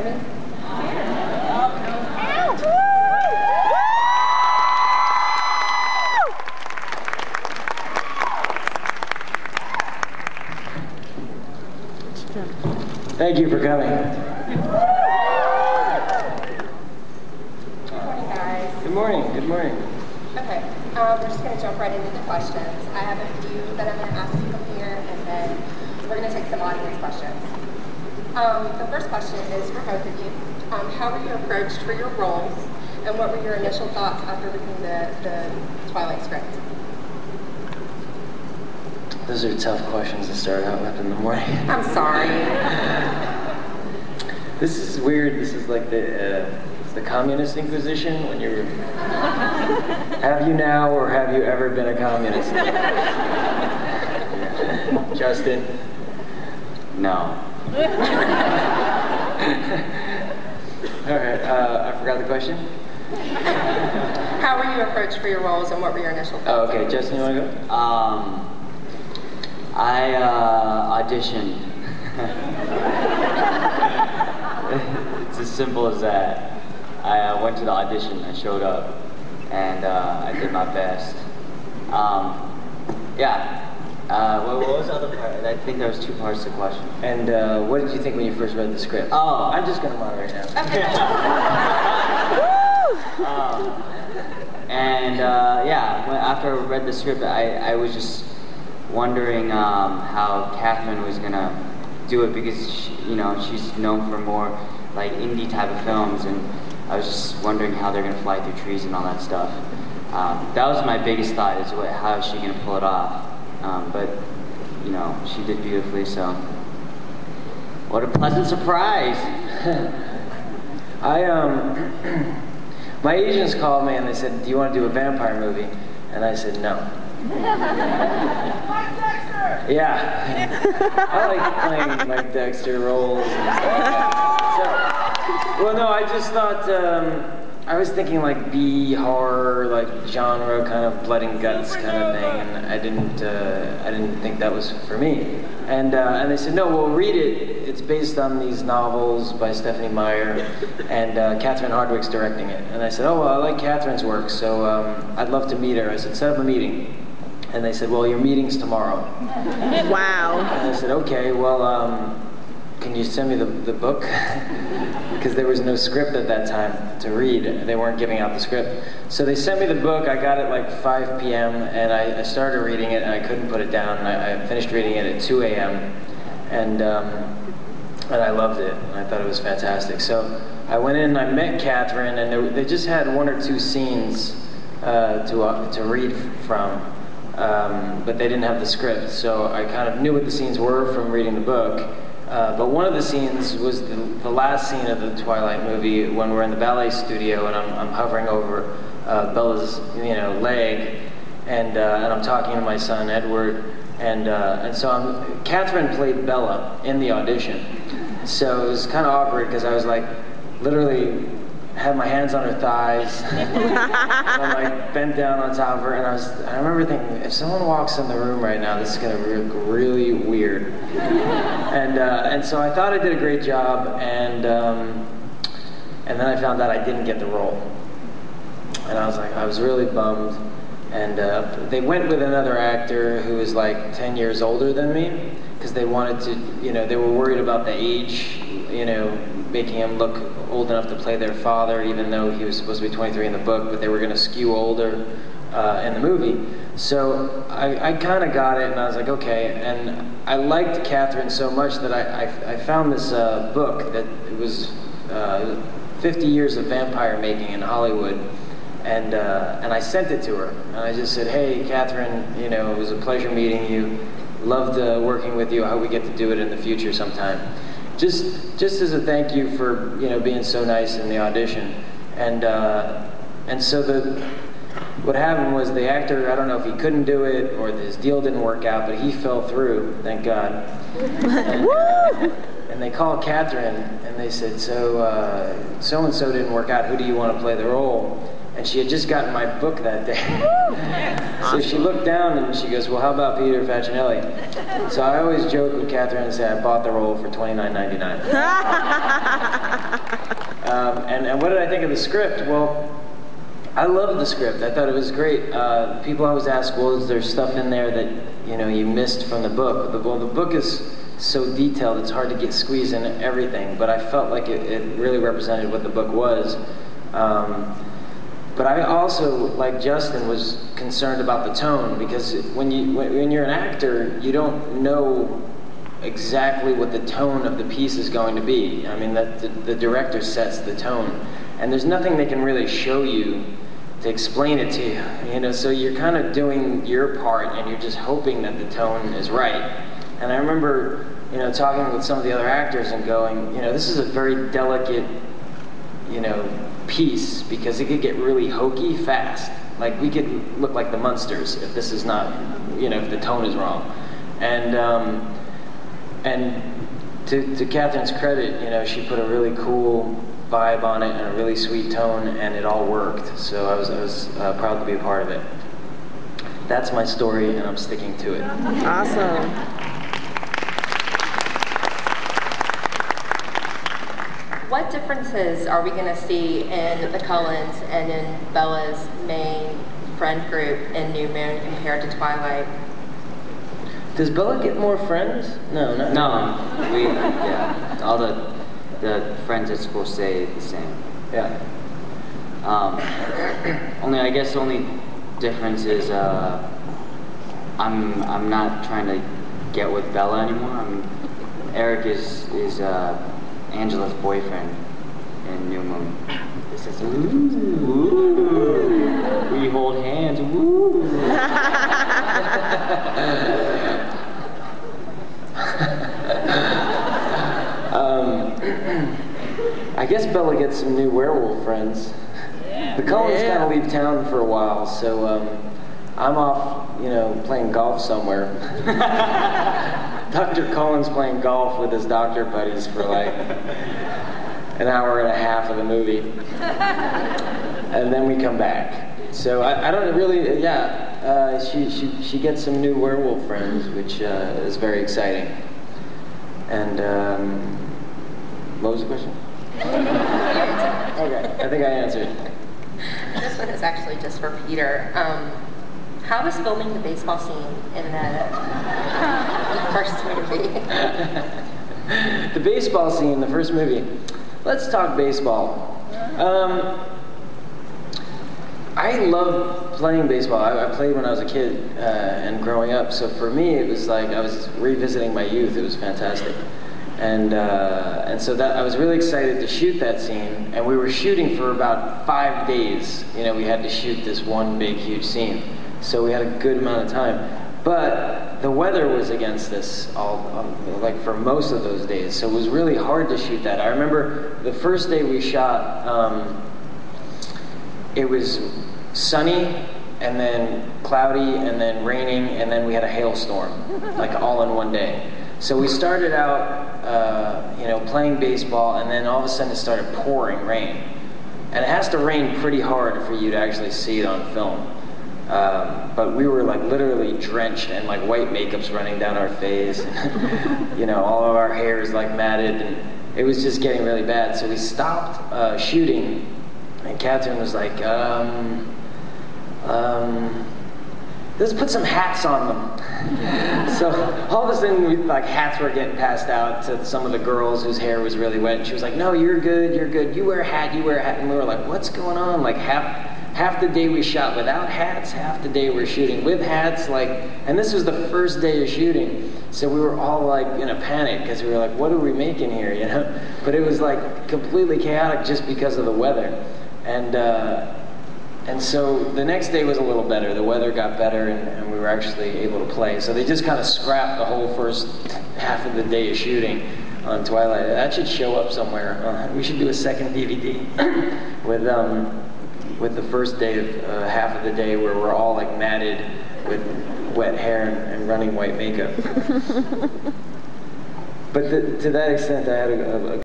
hear me? Thank you for coming. Good morning, guys. Good morning. Good morning. Okay, we're just going to jump right into the questions. I have a few that I'm going to ask you from here, and then we're going to take some audience questions. The first question is for both of you. How were you approached for your roles, and what were your initial thoughts after reading the Twilight script? Those are tough questions to start out with in the morning. I'm sorry. This is weird. This is like the communist inquisition when you're... Have you now or have you ever been a communist? Justin? No. All right, I forgot the question. How were you approached for your roles, and what were your initial thoughts? Oh, okay. Justin, you want to go? I auditioned. It's as simple as that. I went to the audition, I showed up, and I did my best. What was the other part? I think there was two parts to the question. And what did you think when you first read the script? Oh. I'm just going to moderate now. After I read the script, I was just wondering how Catherine was gonna do it, because she's known for more like indie type of films, and I was just wondering how they're gonna fly through trees and all that stuff. That was my biggest thought, is how is she gonna pull it off? But she did beautifully. So what a pleasant surprise! My agents called me and they said, "Do you want to do a vampire movie?" And I said, "No." Yeah. I like playing Mike Dexter roles and stuff like that. So, I just thought, I was thinking like B horror, like genre, kind of blood and guts kind of thing, and I didn't think that was for me. And they said, "No, we'll read it. It's based on these novels by Stephanie Meyer, and Catherine Hardwicke's directing it." And I said, "Oh, well, I like Catherine's work, so I'd love to meet her." I said, "Set up a meeting." And they said, "Well, your meeting's tomorrow." Wow. And I said, "Okay, well, can you send me the book?" Because there was no script at that time to read. They weren't giving out the script. So they sent me the book. I got it like 5 p.m. and I started reading it, and I couldn't put it down. And I finished reading it at 2 a.m. And I loved it. And I thought it was fantastic. So I went in and I met Catherine, and they just had 1 or 2 scenes to read from. But they didn't have the script, so I kind of knew what the scenes were from reading the book. But one of the scenes was the last scene of the Twilight movie, when we're in the ballet studio and I'm hovering over Bella's leg, and I'm talking to my son Edward, and so Catherine played Bella in the audition, so it was kind of awkward because I was like literally had my hands on her thighs, and I'm like bent down on top of her, and I remember thinking, if someone walks in the room right now, this is gonna look really weird. And so I thought I did a great job, and then I found out I didn't get the role, and I was really bummed. And they went with another actor who was like 10 years older than me, because they wanted to, they were worried about the age, making him look old enough to play their father, even though he was supposed to be 23 in the book, but they were going to skew older in the movie. So I kind of got it, and I was like, okay. And I liked Catherine so much that I found this book that it was 50 years of vampire making in Hollywood, and I sent it to her. And I just said, "Hey, Catherine, it was a pleasure meeting you. Loved working with you. I hope we get to do it in the future sometime. Just as a thank you for being so nice in the audition." And so what happened was the actor, I don't know if he couldn't do it or his deal didn't work out, but he fell through, thank God. And they called Catherine and they said, "So and so didn't work out. Who do you want to play the role?" and she had just gotten my book that day. So she looked down and she goes, well, how about Peter Facinelli? So I always joke with Catherine and say I bought the role for $29.99. And what did I think of the script? Well, I loved the script. I thought it was great. People always ask, well, is there stuff in there that you missed from the book? Well, the book is so detailed, it's hard to squeeze in everything, but I felt like it really represented what the book was. But I also, like Justin, was concerned about the tone, because when you're an actor, you don't know exactly what the tone of the piece is going to be. I mean, the director sets the tone, and there's nothing they can really show you to explain it to you. So you're kind of doing your part, and you're just hoping that the tone is right. And I remember, talking with some of the other actors and going, this is a very delicate, piece, because it could get really hokey fast. Like, we could look like the Munsters if this is not, if the tone is wrong. And to Catherine's credit, she put a really cool vibe on it and a really sweet tone, and it all worked. So I was proud to be a part of it. That's my story, and I'm sticking to it. Awesome. What differences are we going to see in the Cullens and in Bella's main friend group in New Moon compared to Twilight? Does Bella get more friends? No, not really. All the friends at school stay the same. Yeah. I guess the only difference is I'm not trying to get with Bella anymore. Eric is Angela's boyfriend in New Moon. This is ooh, we hold hands, woo. I guess Bella gets some new werewolf friends. The Cullens kind of leave town for a while, so I'm off, playing golf somewhere. Dr. Cullen's playing golf with his doctor buddies for like an hour and a half of the movie. And then we come back. So I don't really, she gets some new werewolf friends, which is very exciting. And what was the question? Okay, I think I answered. This one is actually just for Peter. How was filming the baseball scene in the first movie? The baseball scene in the first movie. Let's talk baseball. I love playing baseball. I played when I was a kid and growing up. So for me, it was like I was revisiting my youth. It was fantastic. And so that I was really excited to shoot that scene. And we were shooting for about 5 days. We had to shoot this one big, huge scene. So we had a good amount of time. But the weather was against us like for most of those days. So it was really hard to shoot that. I remember the first day we shot, it was sunny, and then cloudy, and then raining, and then we had a hailstorm, like all in one day. So we started out, playing baseball, and then all of a sudden it started pouring rain. And it has to rain pretty hard for you to actually see it on film. But we were like literally drenched, and like white makeup's running down our face, and, all of our hair is like matted, and it was just getting really bad. So we stopped shooting, and Catherine was like, let's put some hats on them. So all of a sudden, hats were getting passed out to some of the girls whose hair was really wet. And she was like, no, you're good, you wear a hat, And we were like, what's going on? Like half the day we shot without hats, half the day we're shooting with hats. And this was the first day of shooting. So we were all in a panic, because we were like, what are we making here, But it was completely chaotic just because of the weather. And so the next day was a little better. The weather got better, and we were actually able to play. So they just kind of scrapped the whole first half of the day of shooting on Twilight. That should show up somewhere. We should do a second DVD with the first day of half of the day where we're all matted with wet hair and running white makeup. But to that extent, I had a